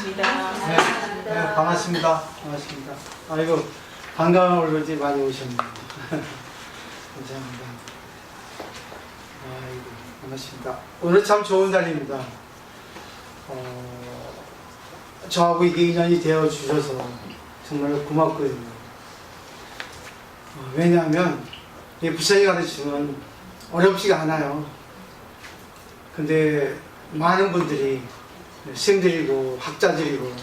반갑습니다. 네, 네, 반갑습니다. 반갑습니다. 아이고, 반가운 얼굴들이 많이 오셨네요. 감사합니다. 아이고, 반갑습니다. 오늘 참 좋은 날입니다. 저하고 이게 인연이 되어 주셔서 정말 고맙거든요. 왜냐하면 이 부처님 가르침은 어렵지가 않아요. 근데 많은 분들이 스님들이고 학자들이고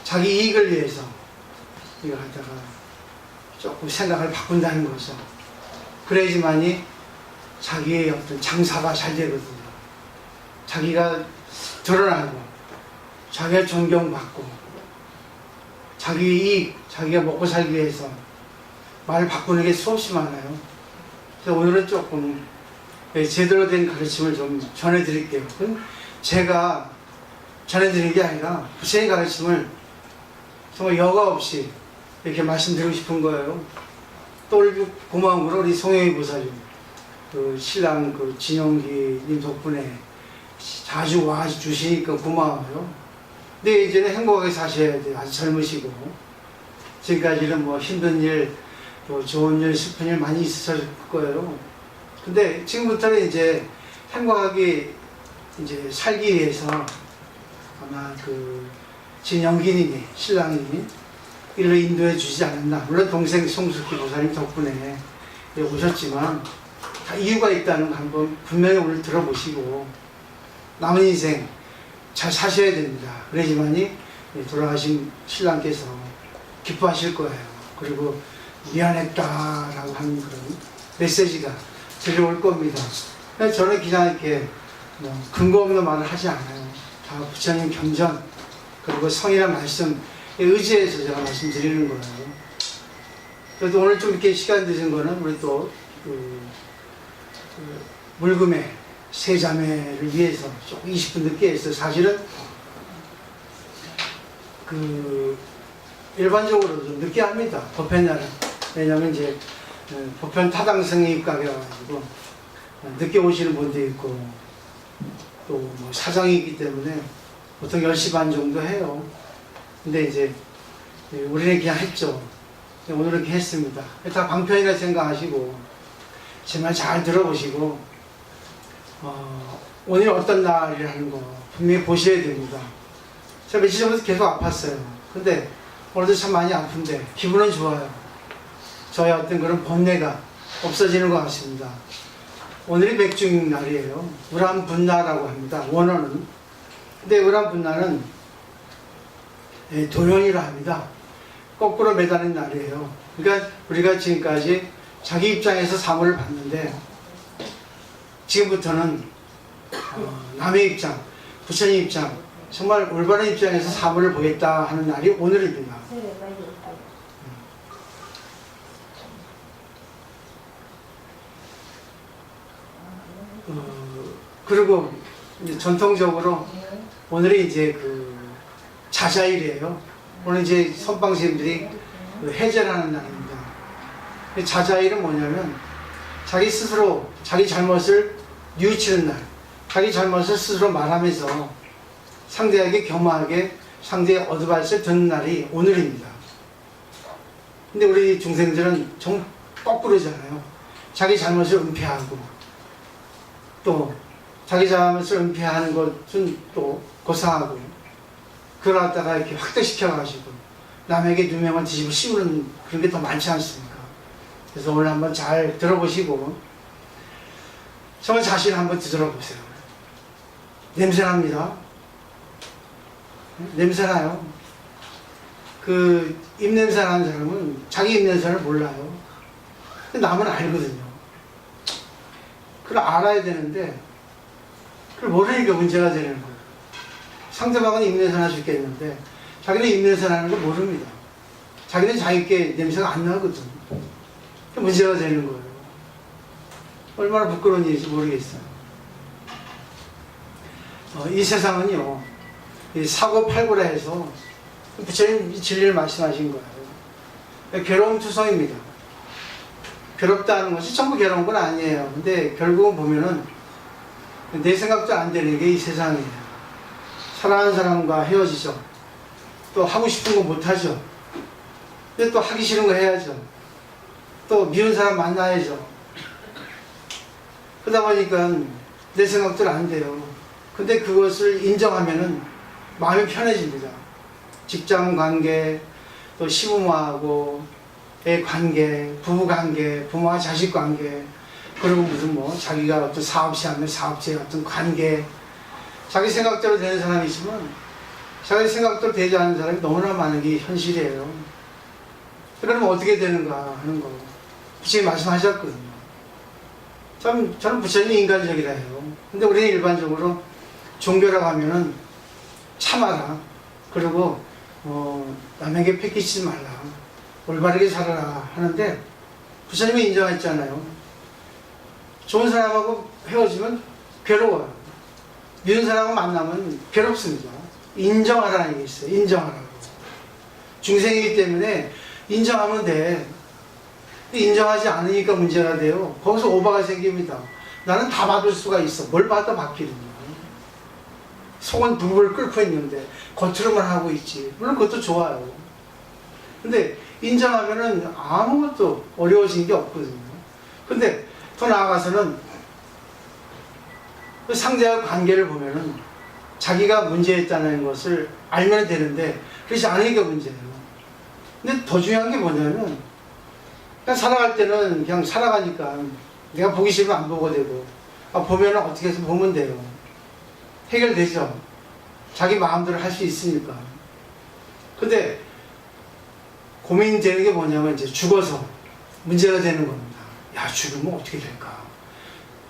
자기 이익을 위해서 이걸 하다가 조금 생각을 바꾼다는 거죠. 그래야지만이 자기의 어떤 장사가 잘 되거든요. 자기가 드러나고 자기가 존경받고 자기 이익, 자기가 먹고 살기 위해서 말을 바꾸는 게 수없이 많아요. 그래서 오늘은 조금 제대로 된 가르침을 좀 전해드릴게요. 제가 전해드리는 게 아니라 부처님 가르침을 정말 여과 없이 이렇게 말씀드리고 싶은 거예요. 또 우리 고마운 거로 우리 송영희 보살님, 그 신랑 그 진영기님 덕분에 자주 와주시니까 고마워요. 근데 이제는 행복하게 사셔야 돼요. 아주 젊으시고. 지금까지는 뭐 힘든 일, 또 좋은 일, 슬픈 일 많이 있으실 거예요. 근데 지금부터는 이제 행복하게 이제 살기 위해서 아마 그 진영기님이, 신랑님이 일로 인도해 주지 않았나. 물론 동생 송숙희 보살님 덕분에 오셨지만 다 이유가 있다는 거 한번 분명히 오늘 들어보시고 남은 인생 잘 사셔야 됩니다. 그래야지만이 돌아가신 신랑께서 기뻐하실 거예요. 그리고 미안했다라고 하는 그런 메시지가 들려올 겁니다. 저는 그냥 이렇게 근거 없는 말을 하지 않아요. 다 부처님 경전 그리고 성이란 말씀에 의지해서 제가 말씀드리는 거예요. 그래도 오늘 좀 이렇게 시간 늦은 거는 우리 또 물금의 세자매를 위해서 조금 20분 늦게 했어요. 사실은 일반적으로 좀 늦게 합니다. 법회날은. 왜냐면 이제 보편 타당성이 입각해가지고 늦게 오시는 분도 있고 또 뭐 사정이 있기 때문에 보통 10시 반 정도 해요. 근데 이제 우리는 그냥 했죠. 오늘은 이렇게 했습니다. 다 방편이라 생각하시고 제 말 잘 들어보시고 오늘 어떤 날이라는 거 분명히 보셔야 됩니다. 제가 며칠 전부터 계속 아팠어요. 근데 오늘도 참 많이 아픈데 기분은 좋아요. 저의 어떤 그런 번뇌가 없어지는 것 같습니다. 오늘이 맥중 날이에요. 우람분나라고 합니다. 원어는. 근데 우람분나는 도연이라 합니다. 거꾸로 매다는 날이에요. 그러니까 우리가 지금까지 자기 입장에서 사물을 봤는데 지금부터는 남의 입장, 부처님 입장, 정말 올바른 입장에서 사물을 보겠다 하는 날이 오늘입니다. 그리고 이제 전통적으로 오늘이 이제 그 자자일이에요. 오늘 이제 선방스님들이 해제하는 날입니다. 자자일은 뭐냐면 자기 스스로 자기 잘못을 뉘우치는 날, 자기 잘못을 스스로 말하면서 상대에게 겸허하게 상대의 어드바이스를 듣는 날이 오늘입니다. 근데 우리 중생들은 정 거꾸로잖아요. 자기 잘못을 은폐하고 또 자기 잘못을 은폐하는 것은 또 고사하고 그걸 갖다가 이렇게 확대시켜가지고 남에게 누명을 뒤집어 씌우는 그런 게 더 많지 않습니까? 그래서 오늘 한번 잘 들어보시고 정말 자신을 한번 뒤돌아보세요. 냄새납니다. 냄새나요. 그 입냄새 나는 사람은 자기 입냄새를 몰라요. 근데 남은 알거든요. 그걸 알아야 되는데 그걸 모르니까 문제가 되는 거예요. 상대방은 입냄새 나 죽겠는데 자기는 입냄새 나는 걸 모릅니다. 자기는 자기께 냄새가 안 나거든. 문제가 되는 거예요. 얼마나 부끄러운 일인지 모르겠어요. 이 세상은요, 이 사고팔고라 해서 부처님 진리를 말씀하신 거예요. 괴로움투성입니다. 괴롭다는 것이 전부 괴로운 건 아니에요. 근데 결국은 보면은 내 생각도 안 되는 게 이 세상이에요. 사랑하는 사람과 헤어지죠. 또 하고 싶은 거 못하죠. 근데 또 하기 싫은 거 해야죠. 또 미운 사람 만나야죠. 그러다 보니까 내 생각대로 안 돼요. 근데 그것을 인정하면은 마음이 편해집니다. 직장 관계, 또 시부모하고 애 관계, 부부 관계, 부모와 자식 관계, 그리고 무슨 뭐 자기가 어떤 사업체 하면 사업체의 어떤 관계, 자기 생각대로 되는 사람이 있으면 자기 생각대로 되지 않는 사람이 너무나 많은 게 현실이에요. 그러면 어떻게 되는가 하는 거 부처님 말씀하셨거든요. 저는 부처님이 인간적이라 해요. 근데 우리는 일반적으로 종교라고 하면은 참아라. 그리고 남에게 패기치지 말라. 올바르게 살아라 하는데 부처님이 인정했잖아요. 좋은 사람하고 헤어지면 괴로워요. 미운 사람하고 만나면 괴롭습니다. 인정하라는 게 있어요. 인정하라고. 중생이기 때문에 인정하면 돼. 인정하지 않으니까 문제가 돼요. 거기서 오바가 생깁니다. 나는 다 받을 수가 있어. 뭘 받아 받기는요. 속은 불불 끓고 있는데 겉으로만 하고 있지. 물론 그것도 좋아요. 근데 인정하면은 아무것도 어려워지는 게 없거든요. 근데 더 나아가서는 그 상대와 관계를 보면은 자기가 문제였다는 것을 알면 되는데 그렇지 않으니까 문제예요. 근데 더 중요한 게 뭐냐면 그냥 살아갈 때는 그냥 살아가니까 내가 보기 싫으면 안 보고 되고 보면 어떻게 해서 보면 돼요. 해결되죠. 자기 마음대로 할 수 있으니까. 근데 고민되는 게 뭐냐면 이제 죽어서 문제가 되는 겁니다. 야, 죽으면 어떻게 될까?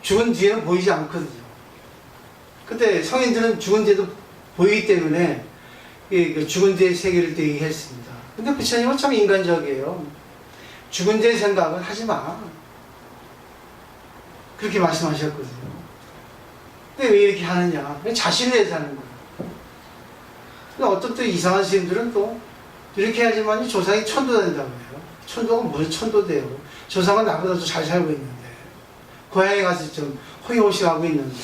죽은 뒤에는 보이지 않거든요. 근데 성인들은 죽은 뒤에도 보이기 때문에 죽은 뒤의 세계를 또 얘기했습니다. 근데 부처님은 참 인간적이에요. 죽은 뒤의 생각은 하지 마. 그렇게 말씀하셨거든요. 근데 왜 이렇게 하느냐? 자신을 위해서 하는 거예요. 근데 어떤 또 이상한 스님들은 또 이렇게 해야지만 조상이 천도된다고 해요. 천도가 무슨 천도돼요? 조상은 나보다 더 잘 살고 있는데 고향에 가서 좀 호의호식하고 있는데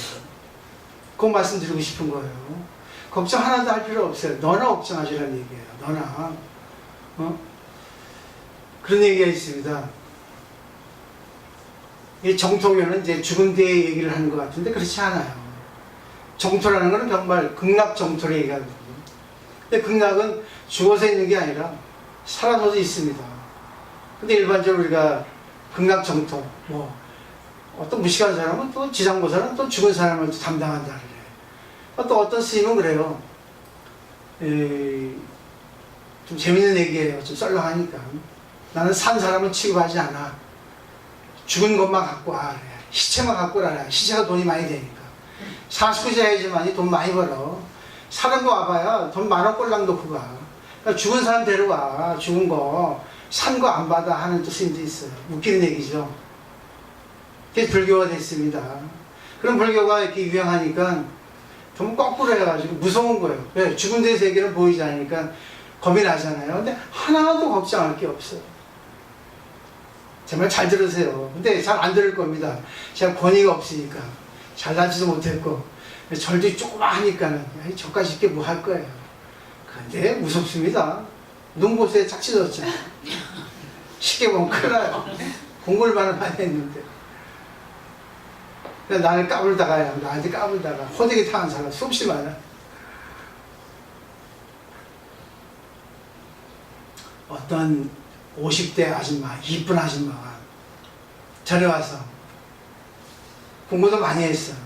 그거 말씀드리고 싶은 거예요. 걱정 하나도 할 필요 없어요. 너나 걱정하시라는 얘기예요. 너나. 그런 얘기가 있습니다. 이 정토교는 이제 죽은 뒤에 얘기를 하는 것 같은데 그렇지 않아요. 정토라는 것은 정말 극락 정토를 얘기하거든요. 근데 극락은 죽어서 있는 게 아니라 살아서도 있습니다. 근데 일반적으로 우리가 극락 정토, 뭐 어떤 무식한 사람은 또 지상보살은 또 죽은 사람을 또 담당한다 그래요. 또 어떤 스님은 그래요. 좀 재밌는 얘기예요. 좀 썰렁하니까. 나는 산 사람을 취급하지 않아. 죽은 것만 갖고 와. 그래. 시체만 갖고 와라. 시체가 돈이 많이 되니까. 사수자 해야지만이 돈 많이 벌어. 사는 거 와봐야 돈 10,000원 꼴랑 놓고 가. 그러니까 죽은 사람 데려와. 죽은 거. 산 거 안 받아 하는 또 스님도 있어요. 웃기는 얘기죠. 그게 불교가 됐습니다. 그런 불교가 이렇게 유행하니까 좀 거꾸로 해가지고 무서운 거예요. 왜? 죽은 데 세계는 보이지 않으니까 겁이 나잖아요. 근데 하나도 걱정할 게 없어요. 정말 잘 들으세요. 근데 잘 안 들을 겁니다. 제가 권위가 없으니까. 잘나지도 못했고 절도 조그마하니까는 저까지 있게 뭐 할 거예요. 근데 무섭습니다. 눈 보세요. 짝 찢어졌잖아요. 쉽게 보면 큰일 나요. 공부를 많이 했는데. 나를 까불다가 나한테 까불다가 호되게 당한 사람 수없이 많아. 어떤 50대 아줌마, 이쁜 아줌마가 절에 와서 공부도 많이 했어요.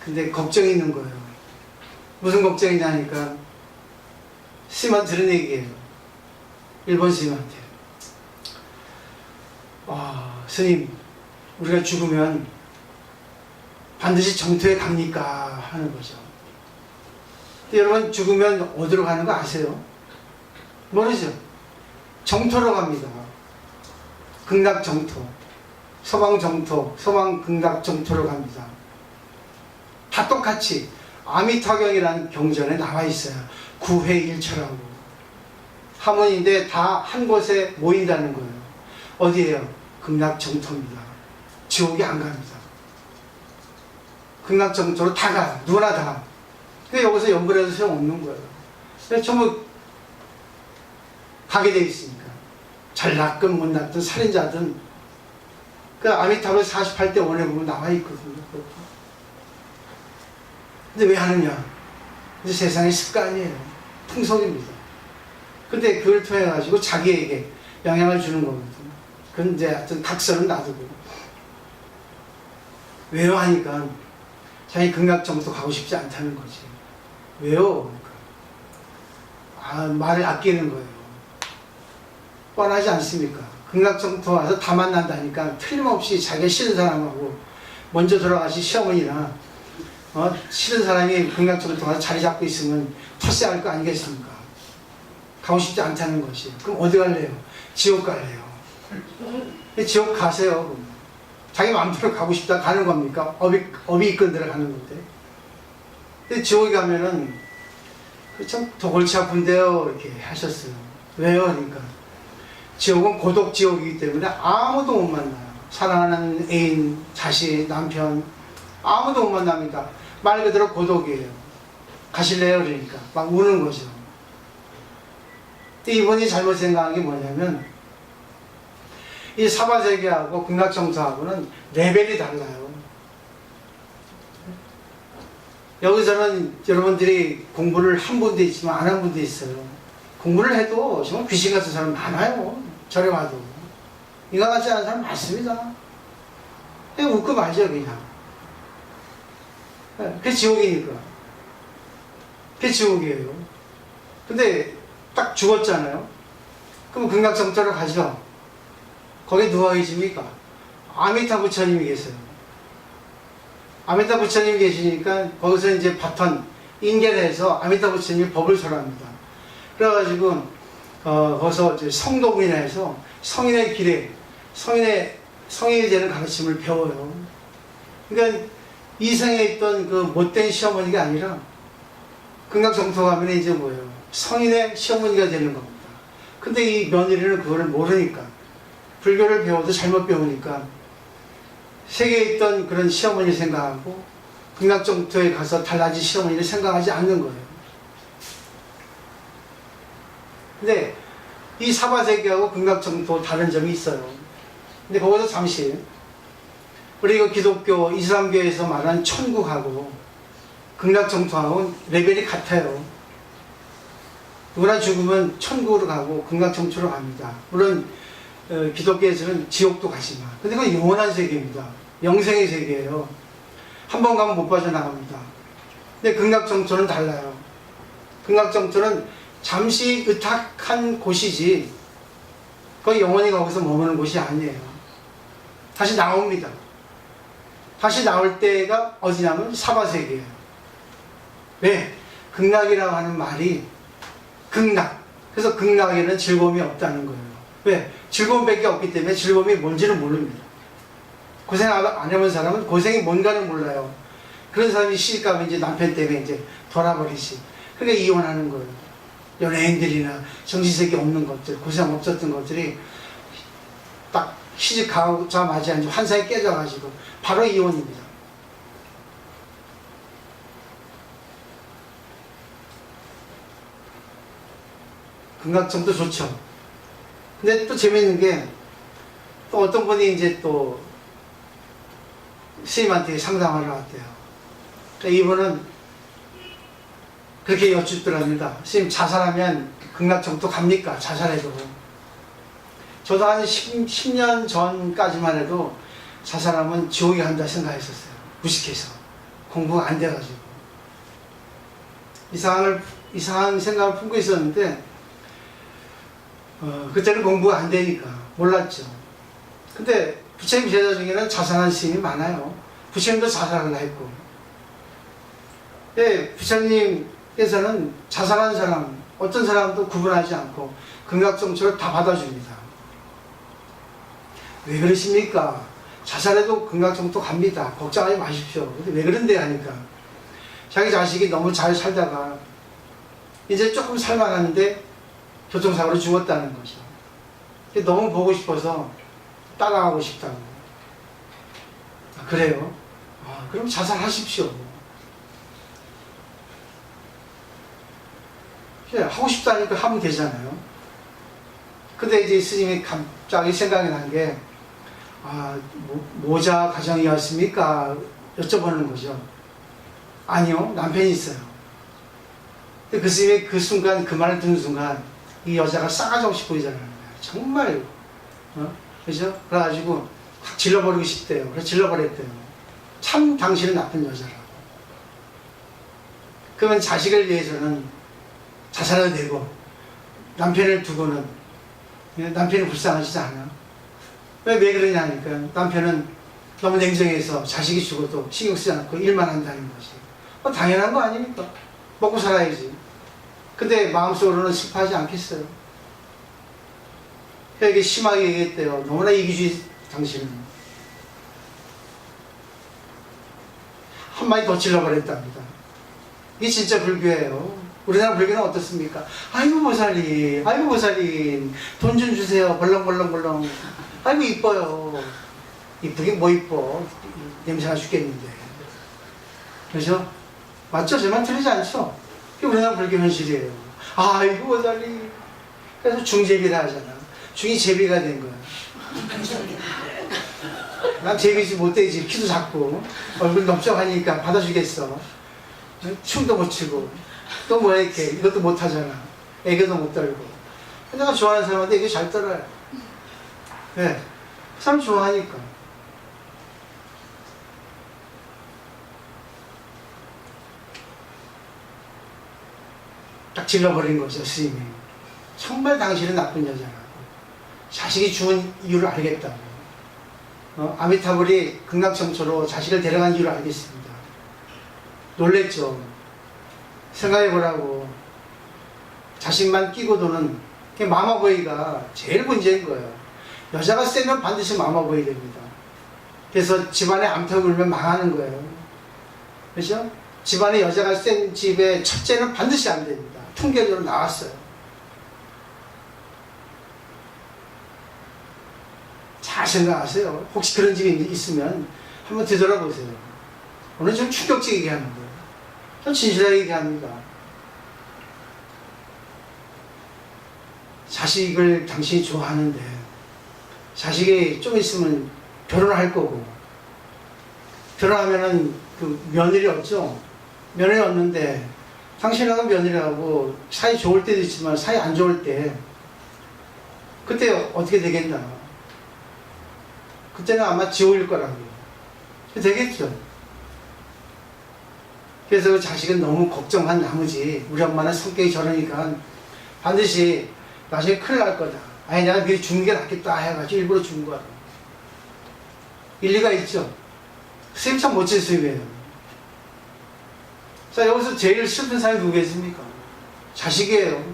근데 걱정이 있는 거예요. 무슨 걱정이냐니까 스님한테 들은 얘기예요. 일본 스님한테. 스님, 우리가 죽으면 반드시 정토에 갑니까? 하는 거죠. 근데 여러분 죽으면 어디로 가는 거 아세요? 모르죠? 정토로 갑니다. 극락 정토, 서방 정토, 서방 극락 정토로 갑니다. 다 똑같이 아미타경이라는 경전에 나와 있어요. 구회일처라고. 하모니인데 다 한 곳에 모인다는 거예요. 어디예요? 극락 정토입니다. 지옥에 안 갑니다. 극락 정토로 다 가요. 누구나 다. 그 여기서 연구를 해도 소용없는 거예요. 그래서 전부 가게 돼 있으니까. 잘났건 못났든 살인자든 그 아미타불 48대 원에 보면 나와 있거든요. 근데 왜 하느냐? 이제 세상의 습관이에요. 풍속입니다. 근데 그걸 통해 가지고 자기에게 영향을 주는 거거든요. 그건 이제 하여튼 각설은 놔두고. 왜요? 하니까 자기 극락정토 가고 싶지 않다는 거지. 왜요? 그러니까. 말을 아끼는 거예요. 뻔하지 않습니까? 극락정토 와서 다 만난다니까 틀림없이 자기가 싫은 사람하고 먼저 돌아가신 시어머니나 싫은 사람이 극락정토 가서 자리 잡고 있으면 텃세할 거 아니겠습니까? 가고 싶지 않다는 것이. 그럼 어디 갈래요? 지옥 갈래요. 지옥 가세요. 자기 마음대로 가고 싶다 가는 겁니까? 업이 이끈 대로 가는 건데. 근데 지옥에 가면은 참 더 골치 아픈데요. 이렇게 하셨어요. 왜요? 그러니까 지옥은 고독 지옥이기 때문에 아무도 못 만나요. 사랑하는 애인, 자식, 남편 아무도 못 만납니다. 말 그대로 고독이에요. 가실래요? 그러니까 막 우는 거죠. 근데 이분이 잘못 생각한 게 뭐냐면 이 사바세계하고 극락정토하고는 레벨이 달라요. 여기서는 여러분들이 공부를 한 분도 있지만 안 한 분도 있어요. 공부를 해도 정말 귀신 같은 사람 많아요. 절에 와도. 인간 같지 않은 사람 많습니다. 그냥 웃고 말죠, 그냥. 그게 지옥이니까. 그게 지옥이에요. 근데 딱 죽었잖아요. 그럼 극락정토를 가죠. 거기 누가 계십니까? 아미타 부처님이 계세요. 아미타 부처님이 계시니까 거기서 이제 바톤, 인계해서 아미타 부처님이 법을 설합니다. 그래가지고 거기서 이제 성도문이라 해서 성인의 길에 성인이 되는 가르침을 배워요. 그러니까 이생에 있던 그 못된 시어머니가 아니라 극락정토 가면 이제 뭐예요? 성인의 시어머니가 되는 겁니다. 근데 이 며느리는 그거를 모르니까 불교를 배워도 잘못 배우니까 세계에 있던 그런 시어머니 생각하고 극락정토에 가서 달라진 시어머니를 생각하지 않는 거예요. 근데 이 사바세계하고 극락정토 다른 점이 있어요. 근데 거기서 잠시 우리 이거 기독교 이슬람교에서 말하는 천국하고 극락정토하고 레벨이 같아요. 누구나 죽으면 천국으로 가고 극락정토로 갑니다. 물론 기독교에서는 지옥도 가지만 근데 그건 영원한 세계입니다. 영생의 세계예요. 한 번 가면 못 빠져나갑니다. 근데 극락정토는 달라요. 극락정토는 잠시 의탁한 곳이지 거의 영원히 거기서 머무는 곳이 아니에요. 다시 나옵니다. 다시 나올 때가 어디냐면 사바세계예요. 왜? 극락이라고 하는 말이 극락. 그래서 극락에는 즐거움이 없다는 거예요. 왜? 즐거움밖에 없기 때문에 즐거움이 뭔지는 모릅니다. 고생 안 해본 사람은 고생이 뭔가를 몰라요. 그런 사람이 시집가면 이제 남편 때문에 이제 돌아버리지. 그러니까 이혼하는 거예요. 연예인들이나 정신색이 없는 것들, 고생 없었던 것들이 딱 시집 가자마자 이제 환상이 깨져가지고 바로 이혼입니다. 극락정도 좋죠. 근데 또 재밌는 게 또 어떤 분이 이제 또 스님한테 상담하러 왔대요. 그러니까 이분은 그렇게 여쭙더랍니다. 스님 자살하면 극락정토 갑니까? 자살해도. 저도 한 10년 전까지만 해도 자살하면 지옥에 간다 생각했었어요. 무식해서. 공부가 안 돼가지고. 이상한 생각을 품고 있었는데 그때는 공부가 안 되니까 몰랐죠. 근데 부처님 제자 중에는 자살한 스님이 많아요. 부처님도 자살을 했고. 네, 부처님께서는 자살한 사람, 어떤 사람도 구분하지 않고 극락정토를 다 받아줍니다. 왜 그러십니까? 자살해도 극락정토 갑니다. 걱정하지 마십시오. 근데 왜 그런데 하니까 자기 자식이 너무 잘 살다가 이제 조금 살만하는데 교통사고로 죽었다는 거죠. 너무 보고 싶어서 따라가고 싶다고. 그래요? 그럼 자살하십시오. 하고 싶다니까 하면 되잖아요. 근데 이제 스님이 갑자기 생각이 난 게, 모자 가정이었습니까? 여쭤보는 거죠. 아니요, 남편이 있어요. 근데 그 스님이 그 순간, 그 말을 듣는 순간, 이 여자가 싸가지 없이 보이잖아요. 정말, 그죠? 그래가지고, 확 질러버리고 싶대요. 그래서 질러버렸대요. 참 당신은 나쁜 여자라고. 그러면 자식을 위해서는 자살해도 되고, 남편을 두고는, 남편이 불쌍하지도 않아. 왜 그러냐니까, 남편은 너무 냉정해서 자식이 죽어도 신경 쓰지 않고 일만 한다는 것이. 당연한 거 아닙니까? 먹고 살아야지. 근데 마음속으로는 슬퍼하지 않겠어요. 이게 심하게 얘기했대요. 너무나 이기주의 당신은. 한마디 더 질러버렸답니다. 이게 진짜 불교예요. 우리나라 불교는 어떻습니까? 아이고 보살님, 아이고 보살님, 돈 좀 주세요. 벌렁벌렁벌렁. 아이고 이뻐요. 이쁘긴 뭐 이뻐. 냄새가 죽겠는데. 그죠? 맞죠? 제 말 틀리지 않죠? 그게 우리나라 불교 현실이에요. 아이고 보살님. 그래서 중제비라 하잖아. 중이 제비가 된 거야. 난 제비지 못되지. 키도 작고 얼굴 넓적하니까 받아주겠어. 춤도 못 추고 또 뭐야 이렇게 이것도 못 하잖아. 애교도 못 떨고. 내가 좋아하는 사람한테 애교 잘 떨어요. 네. 그 사람 좋아하니까. 딱 질러버린 거죠, 스님이. 정말 당신은 나쁜 여자라고. 자식이 죽은 이유를 알겠다고. 아미타불이 극락정초로 자식을 데려간 이유를 알겠습니다. 놀랬죠. 생각해보라고. 자식만 끼고 도는 마마보이가 제일 문제인 거예요. 여자가 세면 반드시 마마보이 됩니다. 그래서 집안에 암탉이 울면 망하는 거예요. 그렇죠? 집안에 여자가 센 집에 첫째는 반드시 안 됩니다. 통계적으로 나왔어요. 잘 생각하세요. 혹시 그런 집이 있으면 한번 되돌아보세요. 오늘 좀 충격적이게 얘기하는 거예요. 전 진실하게 얘기합니다. 자식을 당신이 좋아하는데 자식이 좀 있으면 결혼할 거고 결혼하면은 그 며느리 없죠? 며느리 없는데 당신하고 며느리하고 사이 좋을 때도 있지만 사이 안 좋을 때 그때 어떻게 되겠나? 그때는 아마 지옥일 거라고요. 되겠죠. 그래서 그 자식은 너무 걱정한 나머지 우리 엄마는 성격이 저러니까 반드시 나중에 큰일 날 거다. 아니 내가 미리 죽는 게 낫겠다 해가지고 일부러 죽은 거야. 일리가 있죠. 선생님 참 멋진 선생님이에요. 자, 여기서 제일 슬픈 사람이 누구겠습니까? 자식이에요.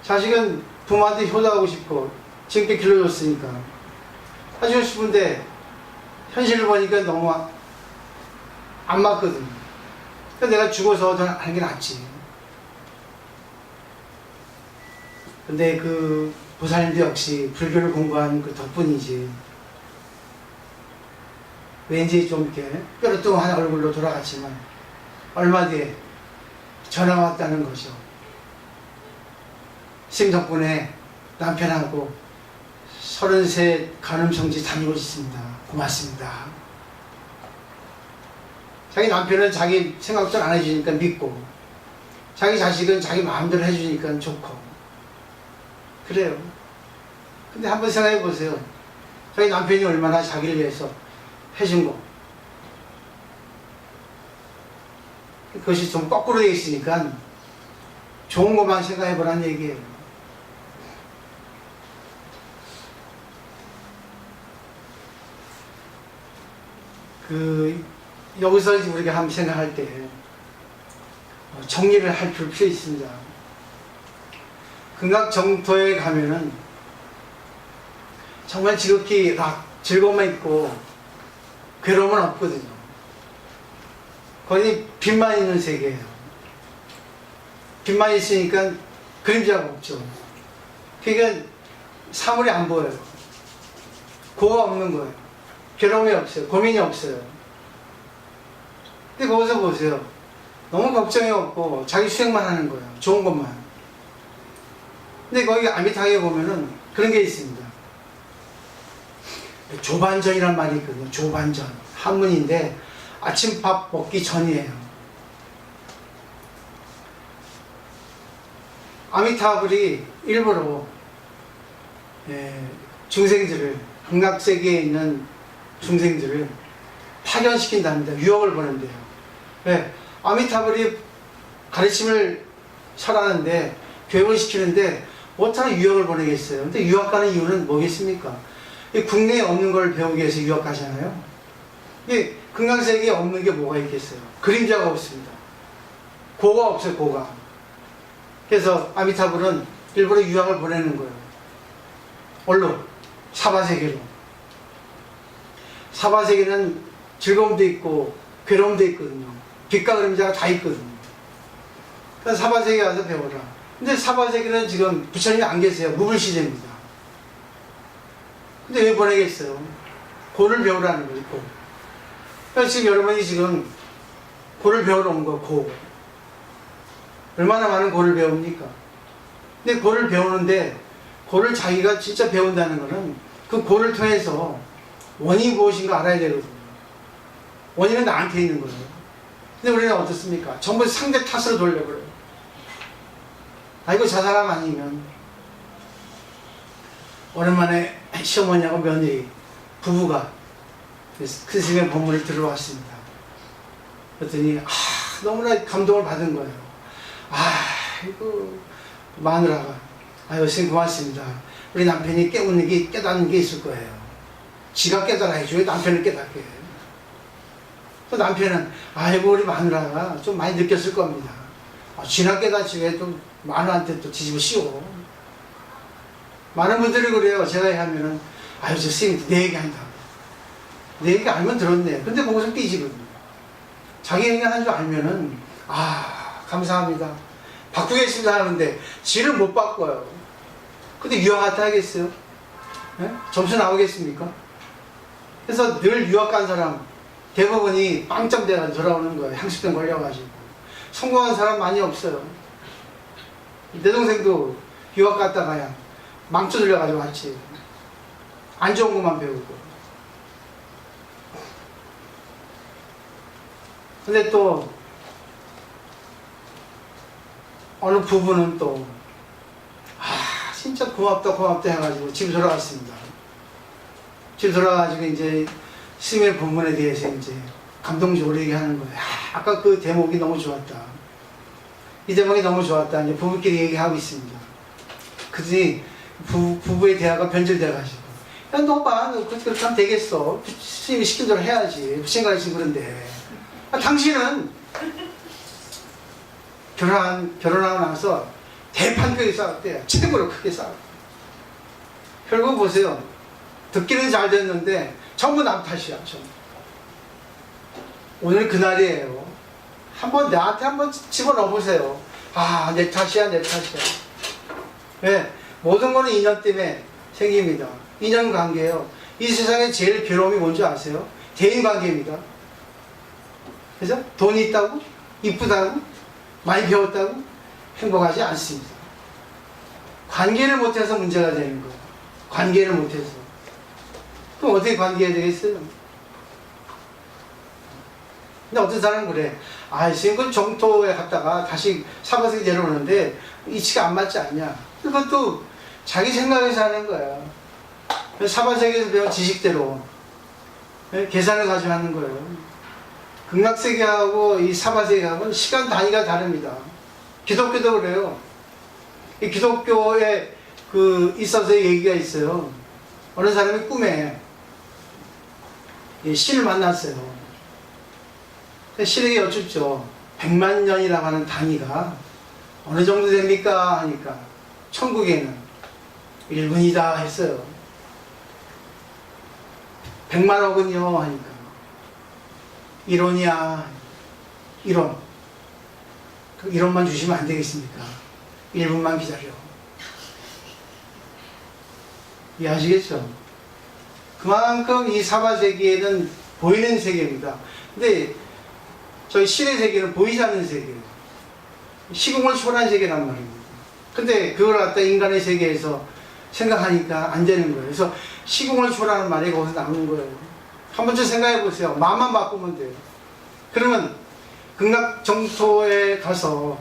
자식은 부모한테 효도하고 싶고 지금까지 길러줬으니까 해주고 싶은데 현실을 보니까 너무 안 맞거든요. 그래서 내가 죽어서 더 하는 게 낫지. 근데 그 보살님도 역시 불교를 공부한 그 덕분이지. 왠지 좀 이렇게 뾰루뚱한 얼굴로 돌아갔지만 얼마 뒤에 전화가 왔다는 거죠. 스님 덕분에 남편하고 33 간음성지 다니고 있습니다. 고맙습니다. 자기 남편은 자기 생각도 안 해주니까 믿고 자기 자식은 자기 마음대로 해주니까 좋고 그래요. 근데 한번 생각해 보세요. 자기 남편이 얼마나 자기를 위해서 해준 거. 그것이 좀 거꾸로 되어 있으니까 좋은 것만 생각해 보라는 얘기예요. 여기서 우리가 한번 생각할 때 정리를 할 필요 있습니다. 극락정토에 가면은 정말 지극히 즐거움만 있고 괴로움은 없거든요. 거기 빛만 있는 세계예요. 빛만 있으니까 그림자가 없죠. 그러니까 사물이 안 보여요. 고가 없는 거예요. 괴로움이 없어요. 고민이 없어요. 근데 거기서 보세요. 너무 걱정이 없고 자기 수행만 하는 거예요. 좋은 것만. 근데 거기 아미타에 보면은 그런 게 있습니다. 조반전이란 말이 있거든요. 조반전. 한문인데 아침밥 먹기 전이에요. 아미타불이 일부러 중생들을, 극락세계에 있는 중생들을 파견시킨답니다. 유학을 보낸대요. 왜? 아미타불이 가르침을 설하는데, 교육을 시키는데 어떻게 유학을 보내겠어요? 근데 유학 가는 이유는 뭐겠습니까? 국내에 없는 걸 배우기 위해서 유학 가잖아요. 이게 극락세계에 없는 게 뭐가 있겠어요? 그림자가 없습니다. 고가 없어요, 고가. 그래서 아미타불은 일부러 유학을 보내는 거예요. 어디로? 사바세계로. 사바세계는 즐거움도 있고 괴로움도 있거든요. 빛과 그림자가 다 있거든요. 그래서 사바세계 가서 배워라. 근데 사바세계는 지금 부처님이 안 계세요. 무불시대입니다. 근데 왜 보내겠어요? 고를 배우라는 거지, 고. 그래서 지금 여러분이 지금 고를 배우러 온 거, 고. 얼마나 많은 고를 배웁니까? 근데 고를 배우는데, 고를 자기가 진짜 배운다는 거는 그 고를 통해서 원인이 무엇인가 알아야 되거든요. 원인은 나한테 있는 거예요. 근데 우리는 어떻습니까? 전부 상대 탓으로 돌려버려요. 아이고, 저 사람 아니면. 오랜만에 시어머니하고 며느리, 부부가 큰 스님의 법문을 들어왔습니다. 그랬더니, 너무나 감동을 받은 거예요. 아이고, 마누라가, 아유, 스님 고맙습니다. 우리 남편이 깨닫는 게 있을 거예요. 지가 깨달아야지 왜 남편을 깨닫게 해요. 또 남편은, 아이고, 우리 마누라가 좀 많이 느꼈을 겁니다. 지나 깨닫지 왜 또 마누라한테 또 뒤집어 씌워. 많은 분들이 그래요. 제가 하면은, 아유, 저 스님 내 얘기 한다고. 내 얘기 알면 들었네. 근데 거기서 삐지거든요. 자기 얘기 하는 줄 알면은, 감사합니다. 바꾸겠습니다 하는데, 지를 못 바꿔요. 근데 유학 갔다 하겠어요? 네? 점수 나오겠습니까? 그래서 늘 유학 간 사람, 대부분이 빵점 돼가지고 돌아오는 거예요. 향수병 걸려가지고. 성공한 사람 많이 없어요. 내 동생도 유학 갔다가야 망쳐 들려가지고 왔지. 안 좋은 것만 배우고. 근데 또 어느 부부는 또 진짜 고맙다 해가지고 집 돌아왔습니다. 집 돌아가지고 이제 스님의 법문에 대해서 이제 감동적으로 얘기하는 거예요. 아까 그 대목이 너무 좋았다. 이 대목이 너무 좋았다. 이제 부부끼리 얘기하고 있습니다. 그러더니 부부의 대화가 변질돼가지고, 야, 너 봐, 너 그렇게 하면 되겠어. 스님이 시킨 대로 해야지. 부처님 가르치면 그런데. 당신은 결혼하고 나서 대판교에 싸웠대요. 최고로 크게 싸웠대요. 결국 보세요. 듣기는 잘 됐는데 전부 남 탓이야. 전부. 오늘 그날이에요. 나한테 한번 집어넣어보세요. 내 탓이야. 왜? 모든 거는 인연 때문에 생깁니다. 인연관계예요. 이 세상에 제일 괴로움이 뭔지 아세요? 대인관계입니다. 그래서 돈이 있다고? 이쁘다고? 많이 배웠다고? 행복하지 않습니다. 관계를 못해서 문제가 되는 거예요. 관계를 못해서. 그럼 어떻게 관계해야 되겠어요? 근데 어떤 사람은 그래. 지금 정토에 갔다가 다시 사바세계 내려오는데 이치가 안 맞지 않냐. 그것도 자기 생각에서 하는 거야. 사바세계에서 배운 지식대로 계산을 가지고 하는 거예요. 극락세계하고 이 사바세계하고는 시간 단위가 다릅니다. 기독교도 그래요. 이 기독교에 있어서의 얘기가 있어요. 어느 사람이 꿈에 신을 만났어요. 신에게 여쭙죠. 100만 년이라고 하는 단위가 어느 정도 됩니까? 하니까 천국에는 1분이다 했어요. 100만억은요? 하니까 1원이야. 1원. 그 1원만 주시면 안 되겠습니까? 1분만 기다려. 이해하시겠죠? 그만큼 이 사바세계에는 보이는 세계입니다. 근데 저희 신의 세계는 보이지 않는 세계예요. 시공을 초월한 세계란 말입니다. 근데 그걸 갖다 인간의 세계에서 생각하니까 안 되는 거예요. 그래서 시공을 초라는 말이 거기서 나오는 거예요. 한 번쯤 생각해 보세요. 마음만 바꾸면 돼요. 그러면 극락 정토에 가서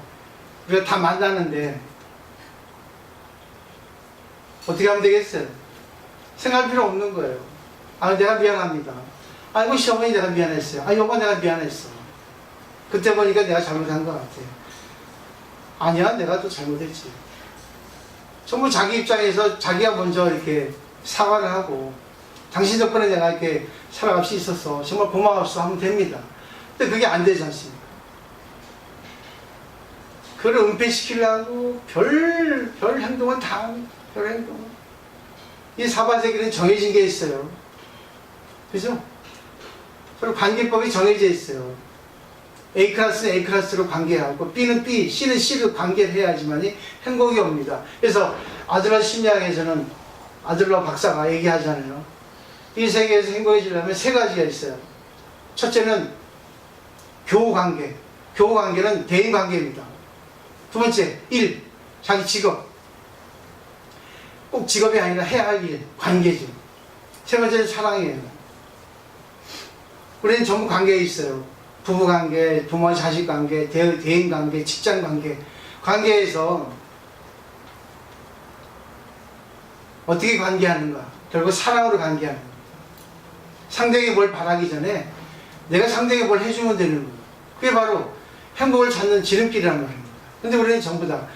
우리가 다 만나는데 어떻게 하면 되겠어요? 생각할 필요 없는 거예요. 아, 내가 미안합니다. 아이고, 시어머니 내가 미안했어요. 아, 여보 내가 미안했어. 그때 보니까 내가 잘못한 것 같아. 아니야, 내가 또 잘못했지. 전부 자기 입장에서 자기가 먼저 이렇게 사과를 하고, 당신 덕분에 내가 이렇게 살아갈 수 있었어. 정말 고마웠어. 하면 됩니다. 근데 그게 안 되지 않습니까? 그걸 은폐시키려고 별 행동은 다 합니다. 별 행동은. 이 사바세계는 정해진 게 있어요. 그죠? 서로 관계법이 정해져 있어요. A클래스는 A클래스로 관계하고 B는 B, C는 C로 관계를 해야지만이 행복이 옵니다. 그래서 아들러 심리학에서는 아들러 박사가 얘기하잖아요. 이 세계에서 행복해지려면 세 가지가 있어요. 첫째는 교우관계. 교우관계는 대인관계입니다. 두 번째, 일, 자기 직업. 꼭 직업이 아니라 해야 할 일, 관계죠. 세 번째는 사랑이에요. 우리는 전부 관계에 있어요. 부부관계, 부모와 자식관계, 대인관계, 직장관계. 관계에서 어떻게 관계하는가? 결국 사랑으로 관계하는 겁니다. 상대에게 뭘 바라기 전에 내가 상대에게 뭘 해주면 되는 거예요. 그게 바로 행복을 찾는 지름길이란 말입니다. 근데 우리는 전부 다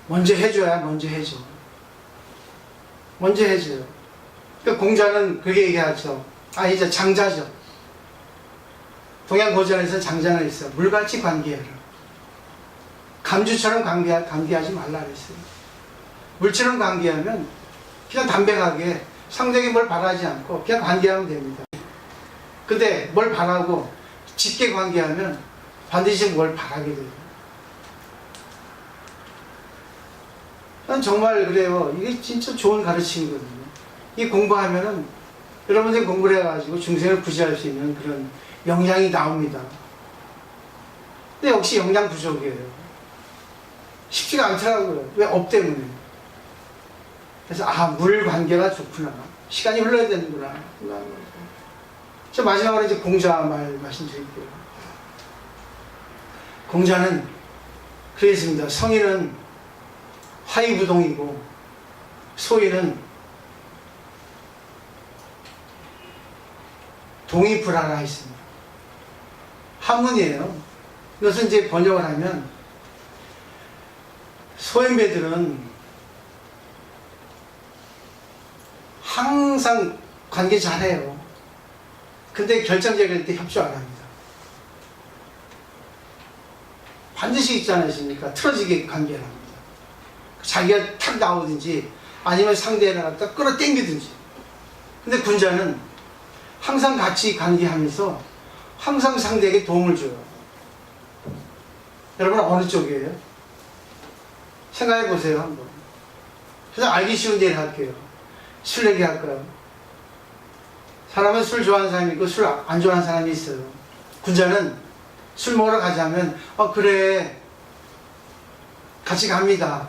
먼저 해줘야 먼저 해줘. 먼저 해줘요. 그 공자는 그게 얘기하죠. 아, 이제 장자죠. 동양 고전에서 장자는 있어. 물같이 관계해라. 감주처럼 관계하지 말라 그랬어요. 물처럼 관계하면 그냥 담백하게 상대에게 뭘 바라지 않고 그냥 관계하면 됩니다. 근데 뭘 바라고 짙게 관계하면 반드시 뭘 바라게 돼요. 난 정말 그래요. 이게 진짜 좋은 가르침이거든요. 이 공부하면은 여러분들이 공부를 해가지고 중생을 구제할 수 있는 그런 영향이 나옵니다. 근데 역시 영양 부족이에요. 쉽지가 않더라고요. 왜? 업 때문에. 그래서 아, 물 관계가 좋구나. 시간이 흘러야 되는구나. 저 마지막으로 이제 공자 말씀드릴게요. 공자는 그랬습니다. 성인은 화이부동이고 소인은 동이불하라 했습니다. 한문이에요. 이것은 이제 번역을 하면 소인배들은 항상 관계 잘해요. 근데 결정적일 때 협조 안 합니다. 반드시 있지 않으십니까? 틀어지게 관계를 합니다. 자기가 탁 나오든지 아니면 상대를 갖다 끌어당기든지. 근데 군자는 항상 같이 관계하면서 항상 상대에게 도움을 줘요. 여러분 어느 쪽이에요? 생각해 보세요 한번. 그래서 알기 쉬운 예를 할게요. 술 얘기할까요? 사람은 술 좋아하는 사람이 있고 술 안 좋아하는 사람이 있어요. 군자는 술 먹으러 가자면 그래 같이 갑니다.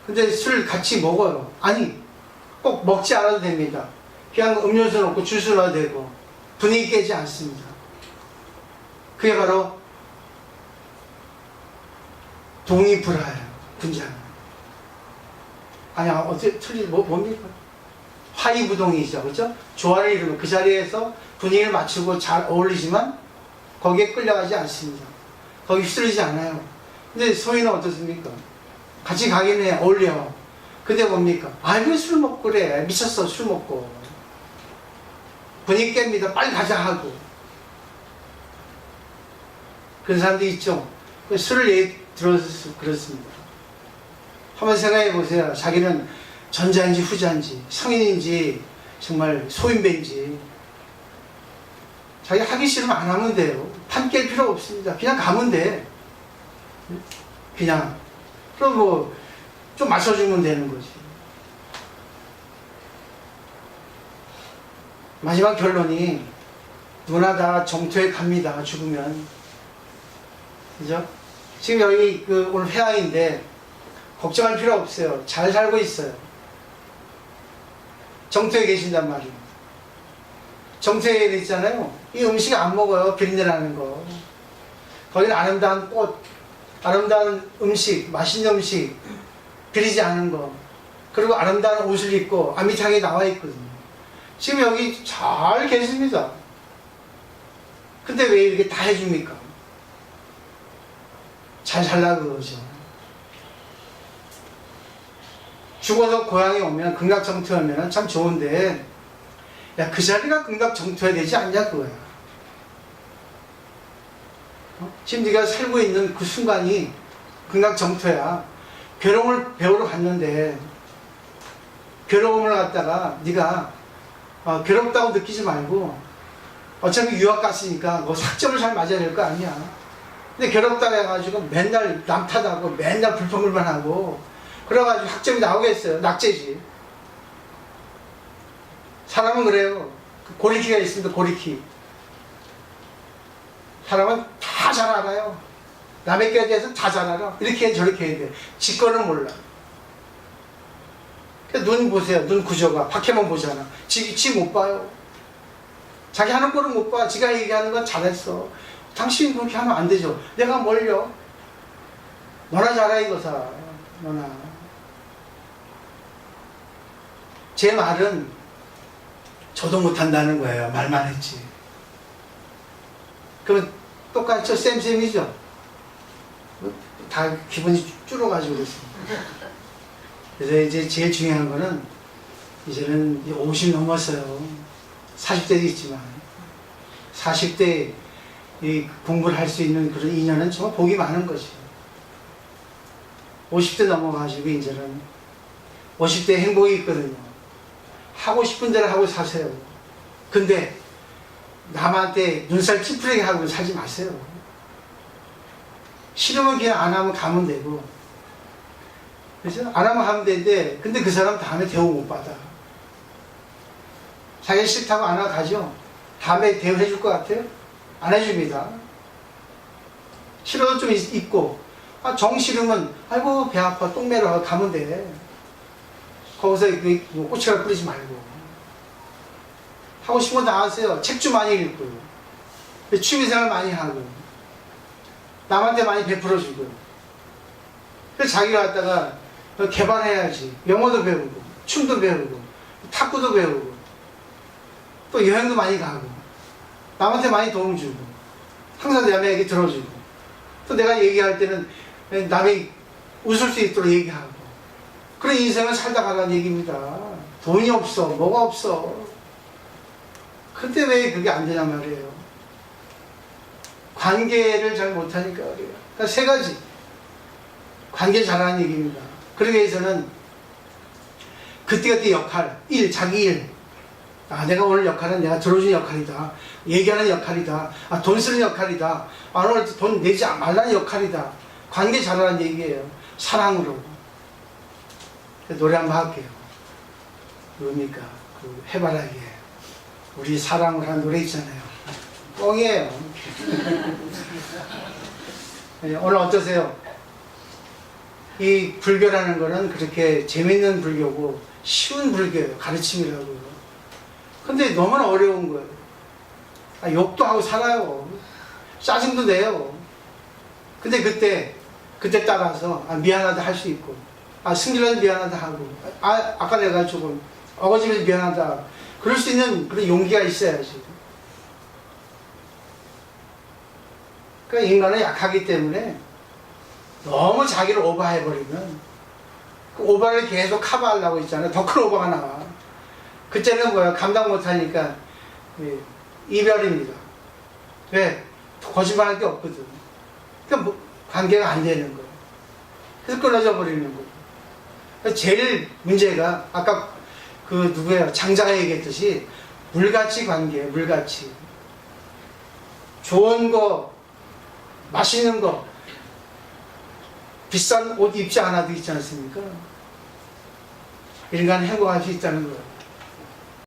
근데 술 같이 먹어요. 아니 꼭 먹지 않아도 됩니다. 그냥 음료수 넣고 주스 넣어도 되고 분위기 깨지 않습니다. 그게 바로 동이불하예요. 군자는. 아니야 어떻게 틀리 뭡니까? 화이부동이죠. 그렇죠? 조화를 이루면 그 자리에서 분위기를 맞추고 잘 어울리지만 거기에 끌려가지 않습니다. 거기 휩쓸리지 않아요. 근데 소인은 어떻습니까? 같이 가긴 해. 어울려. 근데 뭡니까? 왜 술 먹고 그래. 미쳤어. 술 먹고. 분위기 깹니다. 빨리 가자 하고. 그런 사람도 있죠. 술을 예를 들어서 그렇습니다. 한번 생각해 보세요. 자기는 전자인지 후자인지 성인인지 정말 소인배인지 자기 하기 싫으면 안 하면 돼요. 판 깰 필요 없습니다. 그냥 가면 돼. 그냥. 그럼 뭐 좀 맞춰주면 되는 거지. 마지막 결론이 누구나 다 정토에 갑니다. 죽으면. 그죠? 지금 여기 오늘 회화인데 걱정할 필요 없어요. 잘 살고 있어요. 정토에 계신단 말이에요. 정토에 있잖아요. 이 음식 안 먹어요. 비린내나는 거. 거기는 아름다운 꽃, 아름다운 음식, 맛있는 음식, 비리지 않은 거, 그리고 아름다운 옷을 입고 아미탕에 나와 있거든요. 지금 여기 잘 계십니다. 근데 왜 이렇게 다 해줍니까? 잘 살라고 그러죠. 죽어서 고향에 오면 극락정토에 오면 참 좋은데, 야, 그 자리가 극락정토야 되지 않냐 그거야. 지금 네가 살고 있는 그 순간이 극락정토야. 괴로움을 배우러 갔는데 괴로움을 갖다가 네가 괴롭다고 느끼지 말고, 어차피 유학 갔으니까 뭐 학점을 잘 맞아야 될 거 아니야. 근데 괴롭다고 해가지고 맨날 남 탓하고 맨날 불평불만하고 그래가지고 학점이 나오겠어요. 낙제지. 사람은 그래요. 고리키가 있습니다. 고리키. 사람은 다 잘 알아요. 남의 거에 대해서 다 잘 알아. 이렇게 해 저렇게 해야 돼. 지 거는 몰라. 눈 보세요. 눈 구조가. 밖에만 보잖아. 지 못 봐요. 자기 하는 거는 못 봐. 지가 얘기하는 건 잘했어. 당신이 그렇게 하면 안 되죠. 내가 뭘요? 너나 잘해 이거사. 너나. 제 말은 저도 못한다는 거예요. 말만 했지. 그럼 똑같죠? 쌤쌤이죠? 다 기분이 줄어가지고 그랬습니다. 그래서 이제 제일 중요한 거는 이제는 50 넘었어요. 40대도 있지만 40대 이 공부를 할 수 있는 그런 인연은 정말 복이 많은 것이에요. 50대 넘어가지고 이제는 50대에 행복이 있거든요. 하고 싶은 대로 하고 사세요. 근데 남한테 눈살 찌푸리게 하고 살지 마세요. 싫으면 그냥 안 하면 가면 되고, 그죠? 안 하면 하면 되는데, 근데 그 사람 다음에 대우 못 받아. 자기 싫다고 안 하고 가죠? 다음에 대우해 줄 것 같아요? 안 해줍니다. 싫어도 좀 있고, 정 싫으면, 아이고, 배 아파, 똥 매러 하고 가면 돼. 거기서 꼬치갈 뿌리지 말고. 하고 싶은 거 다 하세요. 책 좀 많이 읽고, 취미생활 많이 하고, 남한테 많이 베풀어주고. 그래서 자기가 갖다가 개발해야지. 영어도 배우고, 춤도 배우고, 탁구도 배우고, 또 여행도 많이 가고, 남한테 많이 도움 주고, 항상 남의 얘기 들어주고, 또 내가 얘기할 때는 남이 웃을 수 있도록 얘기하고, 그런 인생을 살다 가라는 얘기입니다. 돈이 없어, 뭐가 없어. 근데 왜 그게 안 되냐 말이에요. 관계를 잘 못하니까 그래요. 그러니까 세 가지. 관계 잘하는 얘기입니다. 그러기 위해서는 그때그때 역할, 자기 일. 내가 오늘 역할은 내가 들어주는 역할이다. 얘기하는 역할이다. 돈 쓰는 역할이다. 오늘 돈 내지 말라는 역할이다. 관계 잘하는 얘기예요. 사랑으로. 노래 한번 할게요. 뭡니까? 그 해바라기에 우리 사랑을 하는 노래 있잖아요. 뻥이에요. 오늘 어떠세요? 이 불교라는 거는 그렇게 재밌는 불교고 쉬운 불교예요. 가르침이라고. 근데 너무나 어려운 거예요. 욕도 하고 살아요. 짜증도 내요. 근데 그때 따라서 미안하다 할 수 있고, 승질나서 미안하다 하고, 아까 내가 조금 어거지면서 미안하다 그럴 수 있는 그런 용기가 있어야지. 그러니까 인간은 약하기 때문에 너무 자기를 오버해버리면 그 오버를 계속 커버하려고 있잖아요. 더 큰 오버가 나와. 그때는 뭐야? 감당 못하니까 이별입니다. 왜? 거짓말할 게 없거든. 그러니까 관계가 안 되는 거예요. 그래서 끊어져 버리는 거예요. 제일 문제가 아까 그 누구예요? 장자가 얘기했듯이 물같이 관계예요. 물같이. 좋은 거, 맛있는 거, 비싼 옷 입지 않아도 있지 않습니까? 인간은 행복할 수 있다는 거예요.